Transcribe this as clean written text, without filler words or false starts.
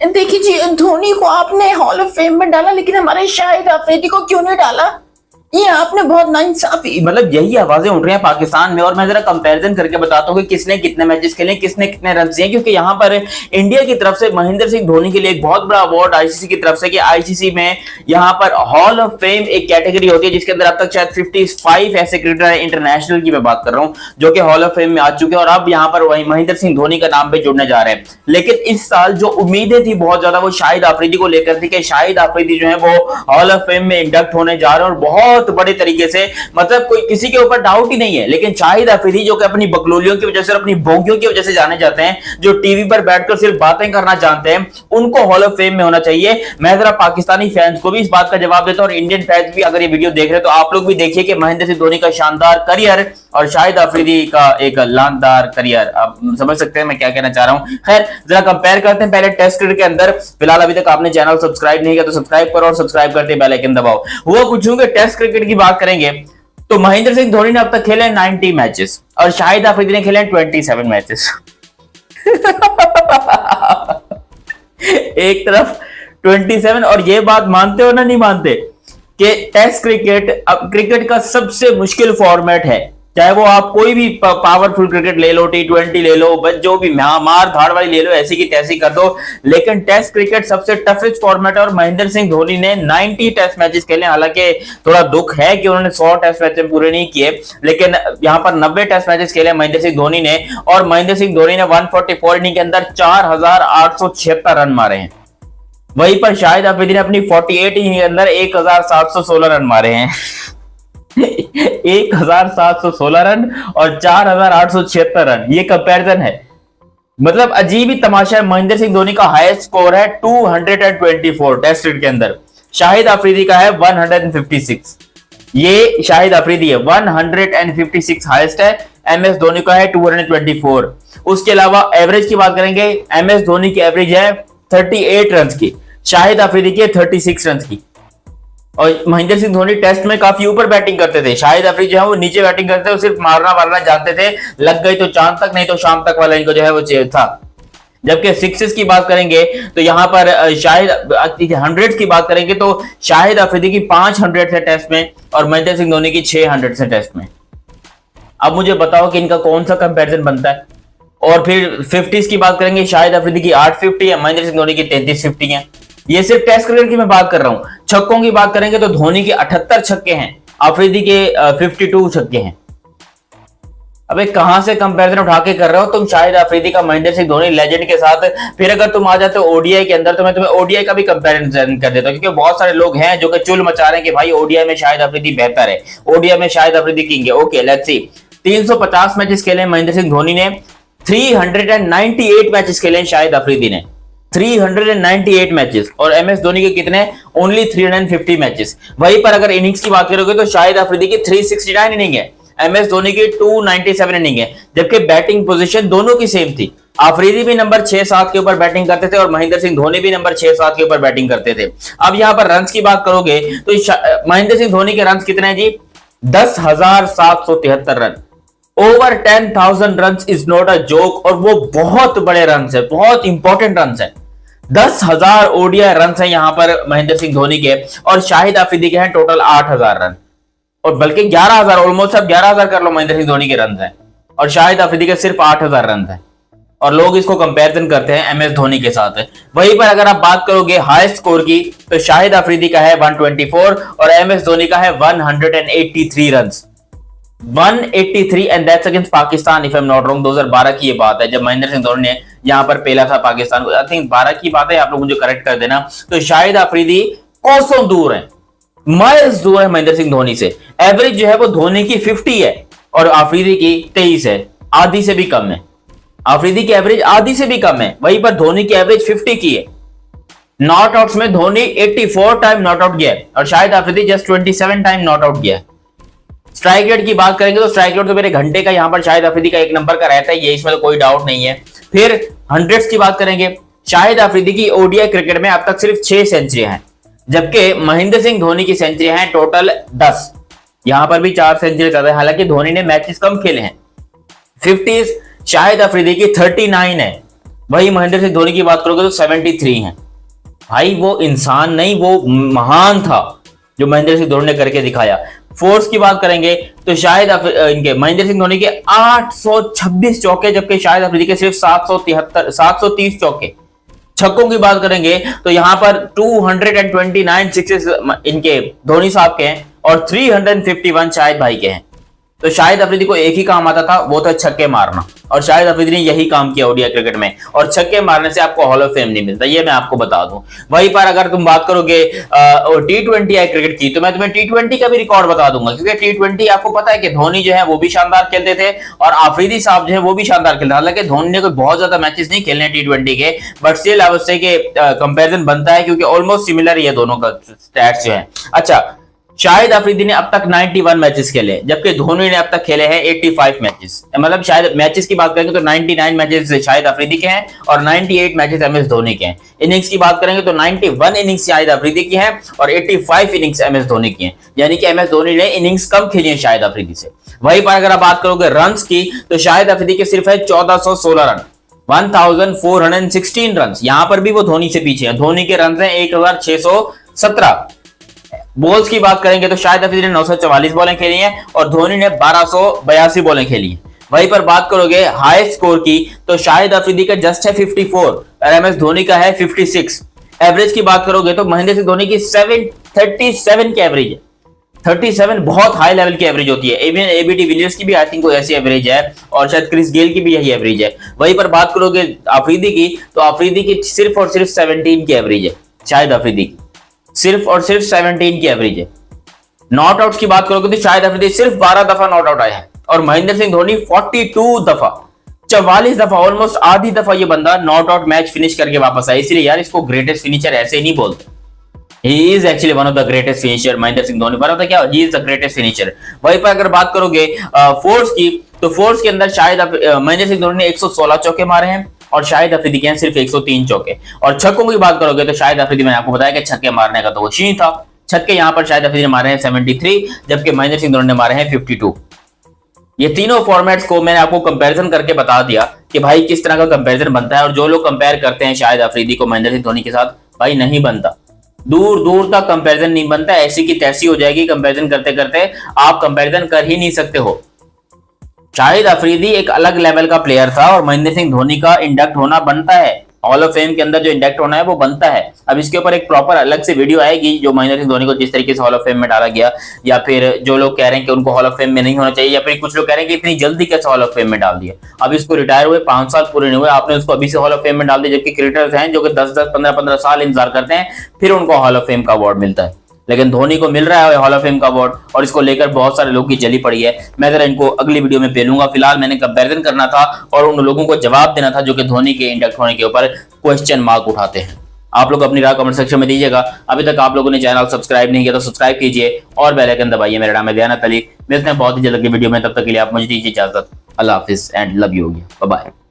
देखिए जी, धोनी को आपने हॉल ऑफ फेम में डाला, लेकिन हमारे शाहिद अफरीदी को क्यों नहीं डाला? ये आपने बहुत नाइंसाफी। मतलब यही आवाजें उठ रही हैं पाकिस्तान में। और मैं जरा कंपैरिजन करके बताता हूँ कि किसने कितने मैचेस खेले, किसने कितने रन दिए। क्योंकि यहाँ पर इंडिया की तरफ से महेंद्र सिंह धोनी के लिए एक बहुत बड़ा अवार्ड आईसीसी की तरफ से, कि आईसीसी में यहाँ पर हॉल ऑफ फेम एक कैटेगरी होती है जिसके अंदर अब तक शायद 55 ऐसे क्रिकेटर है, इंटरनेशनल की मैं बात कर रहा हूँ, जो कि हॉल ऑफ फेम में आ चुके हैं। और अब यहाँ पर वही महेंद्र सिंह धोनी का नाम पे जुड़ने जा रहे हैं। लेकिन इस साल जो उम्मीदें थी बहुत ज्यादा वो शाहिद अफरीदी को लेकर थी, कि शाहिद अफरीदी जो है वो हॉल ऑफ फेम में इंडक्ट होने जा रहे हैं, और बहुत बड़े तरीके से, मतलब कोई किसी के ऊपर डाउट ही नहीं है। लेकिन शाहिद अफरीदी जो कि अपनी बकलोलियों की वजह से, अपनी बोगियों की वजह से जाने जाते हैं, जो टीवी पर बैठकर सिर्फ बातें करना जानते हैं, उनको हॉल ऑफ फेम में होना चाहिए। मैं जरा पाकिस्तानी फैंस को भी इस बात का जवाब देता हूं, और इंडियन फैंस भी अगर ये वीडियो देख रहे हैं तो आप लोग भी देखिए कि महेंद्र सिंह धोनी का शानदार करियर और शाहिद अफरीदी का एक लानदार करियर। आप समझ सकते हैं मैं क्या कहना चाह रहा हूं। खैर, जरा कंपेयर करते हैं पहले टेस्ट क्रिकेट के अंदर। फिलहाल अभी तक आपने चैनल सब्सक्राइब नहीं किया तो सब्सक्राइब करो, और सब्सक्राइब करते बेल आइकन दबाओ। वो पूछूंगे टेस्ट क्रिकेट की बात करेंगे तो महेंद्र सिंह धोनी ने अब तक खेले 90 मैचेस और शाहिद अफरीदी ने खेले 27 मैचेस। एक तरफ 27, और ये बात मानते हो ना नहीं मानते कि टेस्ट क्रिकेट अब क्रिकेट का सबसे मुश्किल फॉर्मेट है। चाहे वो आप कोई भी पावरफुल क्रिकेट ले लो, T20 ले लो, बस जो भी मार धाड़ वाली ले लो, ऐसी की तैसी कर दो, लेकिन टेस्ट क्रिकेट सबसे टफेस्ट फॉर्मेट है। और महेंद्र सिंह धोनी ने 90 टेस्ट मैचेस खेले। हालांकि थोड़ा दुख है कि उन्होंने 100 टेस्ट मैचेस पूरे नहीं किए, लेकिन यहाँ पर 90 टेस्ट मैचेस खेले महेंद्र सिंह धोनी ने। और महेंद्र सिंह धोनी ने 144 इनिंग के अंदर 4876 रन मारे हैं। वहीं पर शाहिद अफरीदी ने अपनी 48 इनिंग के अंदर 1716 रन मारे हैं। 1716 रन और 4876 रन, ये कंपैरिजन है। मतलब अजीब ही तमाशा है। महेंद्र सिंह धोनी का हाईएस्ट स्कोर है 224 टेस्ट क्रिकेट के अंदर, शाहिद अफरीदी का है 156। ये शाहिद अफरीदी है 156 हाईएस्ट है, एमएस धोनी का है 224। उसके अलावा एवरेज की बात करेंगे, एमएस धोनी की एवरेज है 38 रन की, शाहिद अफरीदी की 36 रन की। और महेंद्र सिंह धोनी टेस्ट में काफी ऊपर बैटिंग करते थे, शाहिद अफरीदी जो है वो नीचे बैटिंग करते थे, सिर्फ मारना जानते थे, लग गई तो चांद तक, नहीं तो शाम तक वाला इनको जो है वो चाहिए था। जबकि सिक्सेस की बात करेंगे तो यहाँ पर शाहिद 100 की बात करेंगे तो शाहिद अफरीदी की 500 है टेस्ट में, और महेंद्र सिंह धोनी की 600 है टेस्ट में। अब मुझे बताओ कि इनका कौन सा कंपैरिजन बनता है। और फिर 50s की बात करेंगे, शाहिद अफरीदी की 850 है, महेंद्र सिंह धोनी की 3350 है। ये सिर्फ टेस्ट क्रिकेट की मैं बात कर रहा हूं। छक्कों की बात करेंगे तो धोनी के 78 छक्के हैं, अफरीदी के 52 छक्के हैं। अबे कहां से कंपैरिजन उठा के कर रहे हो तुम शाहिद अफरीदी का महेंद्र सिंह धोनी लेजेंड के साथ। फिर अगर तुम आ जाते हो ओडीआई के अंदर तो मैं तुम्हें ओडीआई का भी कंपैरिजन कर देता हूं, क्योंकि बहुत सारे लोग हैं जो कि चुल मचा रहे हैं कि भाई ओडीआई में शाहिद अफरीदी बेहतर है, ओडीआई में शाहिद अफरीदी किंग है। Okay, let's see. 350 मैचेस खेले महेंद्र सिंह धोनी ने, 398 मैचेस खेले शाहिद अफरीदी ने, 398 मैचेस। और एमएस धोनी के कितने? Only 350 matches. वहीं पर अगर इनिंग्स की बात करोगे तो शाहिद अफरीदी की 369 इनिंग है, एमएस धोनी की 297 इनिंग है। जबकि बैटिंग पोजीशन दोनों की सेम थी, अफरीदी भी नंबर 6-7 के ऊपर बैटिंग करते थे और महेंद्र सिंह धोनी भी नंबर 6-7 के ऊपर बैटिंग करते थे। अब यहां पर रन्स की बात करोगे तो महेंद्र सिंह धोनी के रन्स कितने हैं जी? 10,773 run. Over 10,000 run is not a joke, और वो बहुत बड़े रन है, बहुत इंपॉर्टेंट रन है। 10,000 ओडीआई रन है यहां पर महेंद्र सिंह धोनी के, और शाहिद अफरीदी के हैं टोटल 8,000 रन, और बल्कि 11,000, ऑलमोस्ट अब 11,000 कर लो महेंद्र सिंह धोनी के रन हैं, और शाहिद अफरीदी के सिर्फ 8,000 रन हैं। और लोग इसको कंपैरिजन करते हैं एमएस धोनी के साथ। वहीं पर अगर आप बात करोगे हाईएस्ट स्कोर की तो शाहिद अफरीदी का है 124 और एमएस धोनी का है 183 run, 183, and that's against Pakistan if I am not wrong. 2012 की ये बात है जब महेंद्र सिंह धोनी ने यहां पर पेला था पाकिस्तान को। आई थिंक 12 की बात है, आप लोग मुझे करेक्ट कर देना। तो शाहिद अफरीदी कोसों दूर है, माइल्स दूर है महेंद्र सिंह धोनी से। एवरेज जो है वो धोनी की 50 है और अफरीदी की 23 है, आधी से भी कम है। अफरीदी की एवरेज आधी से भी कम है, वहीं पर धोनी की एवरेज 50 की है। नॉट आउट्स में धोनी 84 टाइम नॉट आउट गया और Shahid Afridi just 27 time not out गया। स्ट्राइक रेट की बात करेंगे तो स्ट्राइक रेट तो मेरे घंटे का यहां पर शाहिद अफरीदी का 1 नंबर का रहता है, ये इसमें कोई डाउट नहीं है। फिर हंड्रेड्स की बात करेंगे, शाहिद अफरीदी की ओडीआई क्रिकेट में अब तक सिर्फ 6 सेंचुरी हैं, जबकि महेंद्र सिंह धोनी की सेंचुरी हैं टोटल 10। यहां पर भी 4 सेंचुरी कर रहे हैं, हालांकि धोनी ने मैचेस कम खेले हैं। 50s शाहिद अफरीदी की 39 है, वही महेंद्र सिंह धोनी की बात करोगे तो 73 हैं। भाई वो इंसान नहीं, वो महान था जो महेंद्र सिंह धोनी ने करके दिखाया। फोर्स की बात करेंगे तो शायद इनके महेंद्र सिंह धोनी के 826 चौके, जबकि शाहिद अफरीदी के सिर्फ 730 चौके। छक्कों की बात करेंगे तो यहां पर 229 सिक्सेस इनके धोनी साहब के हैं और 351 शाहिद भाई के हैं। तो शाहिद अफरीदी को एक ही काम आता था, वो था छक्के मारना, और शाहिद अफरीदी ने यही काम किया ओडीआई क्रिकेट में। और छक्के मारने से आपको हॉल ऑफ फेम नहीं मिलता, ये मैं आपको बता दूं। वहीं पर अगर तुम बात करोगे T20 क्रिकेट की, तो मैं तुम्हें T20 का भी रिकॉर्ड बता दूंगा, क्योंकि T20 आपको पता है कि धोनी जो है वो भी शानदार खेलते थे और अफरीदी साहब जो है वो भी शानदार खेलते थे। हालांकि धोनी ने कोई बहुत ज्यादा मैचेस नहीं खेलने T20 के, बट स्टिल अवश्य के कंपेरिजन बनता है, क्योंकि ऑलमोस्ट सिमिलर ही है दोनों का स्टैट्स जो है। अच्छा, शाहिद अफरीदी ने अब तक 91 मैचेस खेले, जबकि धोनी ने अब तक खेले हैं 85 मैचेस। मतलब शायद मैचेस की बात करेंगे तो 99 मैचेस शाहिद अफरीदी के हैं और 98 मैचेस MS धोनी के हैं। इनिंग्स की बात करेंगे तो 91 इनिंग्स शाहिद अफरीदी की हैं और 85 इनिंग्स MS धोनी की हैं, यानी कि MS धोनी ने इनिंग्स कम खेली है शाहिद अफरीदी से। वहीं पर अगर आप बात करोगे रन्स की, तो शाहिद अफरीदी के सिर्फ है 1416 रन, 1416 रन। यहां पर भी वो धोनी से पीछे है। धोनी के रन है 1617। बॉल्स की बात करेंगे तो शाहिद अफरीदी ने 944 बॉलें खेली हैं और धोनी ने 1282 बॉलें खेली हैं। वहीं पर बात करोगे हाईएस्ट स्कोर की, तो शाहिद अफरीदी का जस्ट है 54 और MS धोनी का है 56। एवरेज की बात करोगे तो महेंद्र सिंह धोनी की 737 की एवरेज है। 37 बहुत हाई लेवल की एवरेज होती है। इवन ABD विलियर्स की भी आई थिंक कोई ऐसी एवरेज है और शायद क्रिस गेल की भी यही एवरेज है। वहीं पर बात करोगे अफरीदी की, तो अफरीदी की सिर्फ और सिर्फ 17 की एवरेज है। शाहिद अफरीदी की सिर्फ और सिर्फ 17 की एवरेज है। नॉट आउट की बात करोगे तो शाहिद अफरीदी सिर्फ 12 दफा नॉट आउट आए हैं और महेंद्र सिंह धोनी 42 दफा, 44 दफा, ऑलमोस्ट आधी दफा ये बंदा नॉट आउट मैच फिनिश करके वापस आया। इसलिए यार इसको ग्रेटेस्ट फिनिशर ऐसे नहीं बोलते। He is actually one of the greatest finisher, Mahendra Singh Dhoni. पता क्या, he is the greatest finisher। वहीं पर अगर बात करोगे फोर्स की, तो फोर्स के अंदर शाहिद महेंद्र सिंह धोनी ने 116 चौके मारे हैं और शाहिद अफरीदी के हैं सिर्फ 103 चौके। और छक्कों की बात करोगे तो शाहिद अफरीदी, मैंने आपको बताया कि छक्के मारने का तो वो शीन था। छक्के यहाँ पर शाहिद अफरीदी ने मारे हैं 73, जबकि महेंद्र सिंह धोनी ने मारे हैं 52। ये तीनों फॉर्मेट्स को मैंने आपको कंपैरिजन करके बता दिया कि भाई किस तरह का कंपैरिजन बनता है। और जो लोग कंपेयर करते हैं शाहिद अफरीदी को महेंद्र सिंह धोनी के साथ, भाई नहीं बनता, दूर दूर तक कंपैरिजन नहीं बनता। ऐसी की तैसी हो जाएगी कंपैरिजन करते करते, आप कंपैरिजन कर ही नहीं सकते हो। शाहिद अफरीदी एक अलग लेवल का प्लेयर था और महेंद्र सिंह धोनी का इंडक्ट होना बनता है, हॉल ऑफ फेम के अंदर जो इंडक्ट होना है वो बनता है। अब इसके ऊपर एक प्रॉपर अलग से वीडियो आएगी जो महेंद्र सिंह धोनी को जिस तरीके से हॉल ऑफ फेम में डाला गया, या फिर जो लोग कह रहे हैं कि उनको हॉल ऑफ फेम में नहीं होना चाहिए, या फिर कुछ लोग कह रहे हैं कि इतनी जल्दी कैसे हॉल ऑफ फेम में डाल दिया। अब इसको रिटायर हुए 5 साल पूरे नहीं हुए, आपने उसको अभी से हॉल ऑफ फेम में डाल दिया, जबकि क्रिकेटर्स हैं जो कि 10-10, 15-15 साल इंतजार करते हैं फिर उनको हॉल ऑफ फेम का अवार्ड मिलता है। लेकिन धोनी को मिल रहा है हॉल ऑफ फेम का अवार्ड और इसको लेकर बहुत सारे लोग की जली पड़ी है। मैं जरा इनको अगली वीडियो में पेलूंगा। फिलहाल मैंने कंपैरिजन करना था और उन लोगों को जवाब देना था जो कि धोनी के इंडक्ट होने के ऊपर क्वेश्चन मार्क उठाते हैं। आप लोग अपनी राय कमेंट सेक्शन में दीजिएगा। अभी तक आप लोगों ने चैनल सब्सक्राइब नहीं किया तो सब्सक्राइब कीजिए और बेल आइकन दबाइए। मेरा नाम है दयानत अली। मिलते हैं बहुत ही जल्द की वीडियो में, तब तक के लिए आप मुझे दीजिए इजाजत। अल्लाह हाफिज and love you. Bye bye.